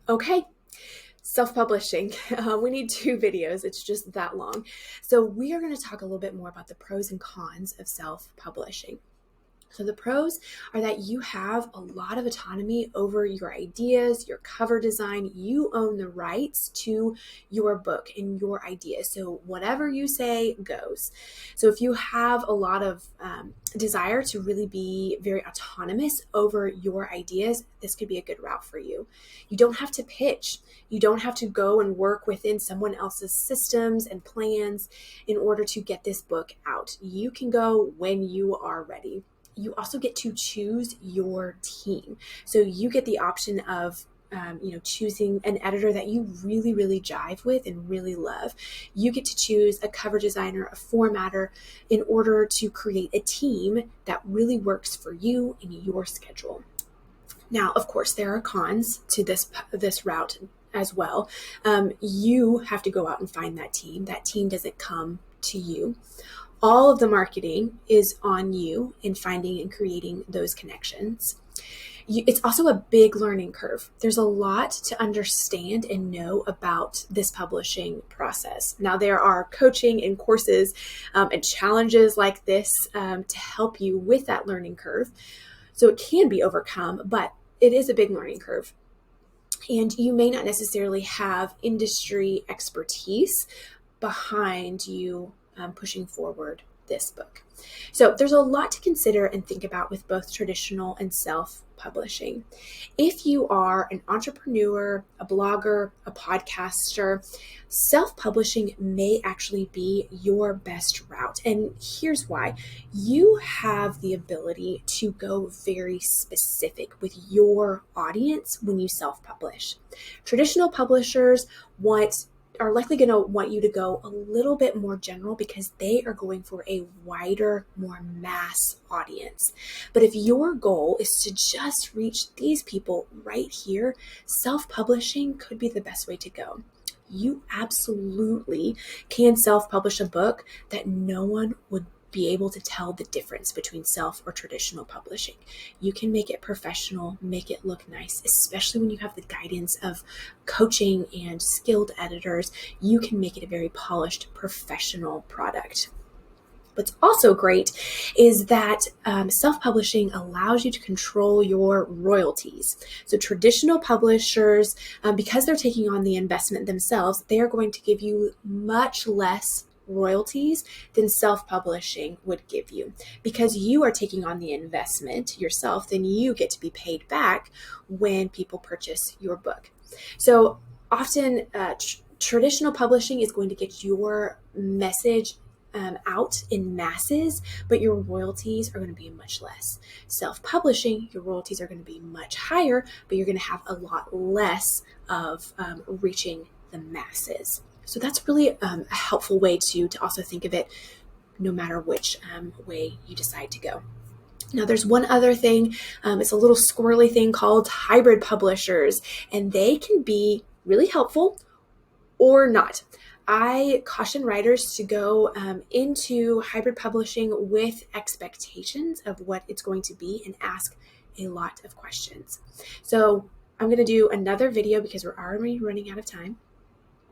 Okay, self-publishing. We need two videos. It's just that long. So we are going to talk a little bit more about the pros and cons of self-publishing. So the pros are that you have a lot of autonomy over your ideas, your cover design. You own the rights to your book and your ideas. So whatever you say goes. So if you have a lot of desire to really be very autonomous over your ideas, this could be a good route for you. You don't have to pitch. You don't have to go and work within someone else's systems and plans in order to get this book out. You can go when you are ready. You also get to choose your team. So you get the option of choosing an editor that you really, really jive with and really love. You get to choose a cover designer, a formatter, in order to create a team that really works for you and your schedule. Now, of course, there are cons to this route as well. You have to go out and find that team. That team doesn't come to you. All of the marketing is on you in finding and creating those connections. It's also a big learning curve. There's a lot to understand and know about this publishing process. Now, there are coaching and courses and challenges like this to help you with that learning curve. So it can be overcome, but it is a big learning curve. And you may not necessarily have industry expertise behind you pushing forward this book. So there's a lot to consider and think about with both traditional and self-publishing. If you are an entrepreneur, a blogger, a podcaster, self-publishing may actually be your best route. And here's why. You have the ability to go very specific with your audience when you self-publish. Traditional publishers are likely going to want you to go a little bit more general because they are going for a wider, more mass audience. But if your goal is to just reach these people right here, self-publishing could be the best way to go. You absolutely can self-publish a book that no one would be able to tell the difference between self or traditional publishing. You can make it professional, make it look nice, especially when you have the guidance of coaching and skilled editors. You can make it a very polished, professional product. What's also great is that self-publishing allows you to control your royalties. So traditional publishers, because they're taking on the investment themselves, they are going to give you much less royalties than self-publishing would give you. Because you are taking on the investment yourself, then you get to be paid back when people purchase your book. So often traditional publishing is going to get your message out in masses, but your royalties are going to be much less. Self-publishing, your royalties are going to be much higher, but you're going to have a lot less of reaching the masses. So that's really a helpful way to also think of it, no matter which way you decide to go. Now, there's one other thing. It's a little squirrely thing called hybrid publishers, and they can be really helpful or not. I caution writers to go into hybrid publishing with expectations of what it's going to be and ask a lot of questions. So I'm going to do another video because we're already running out of time.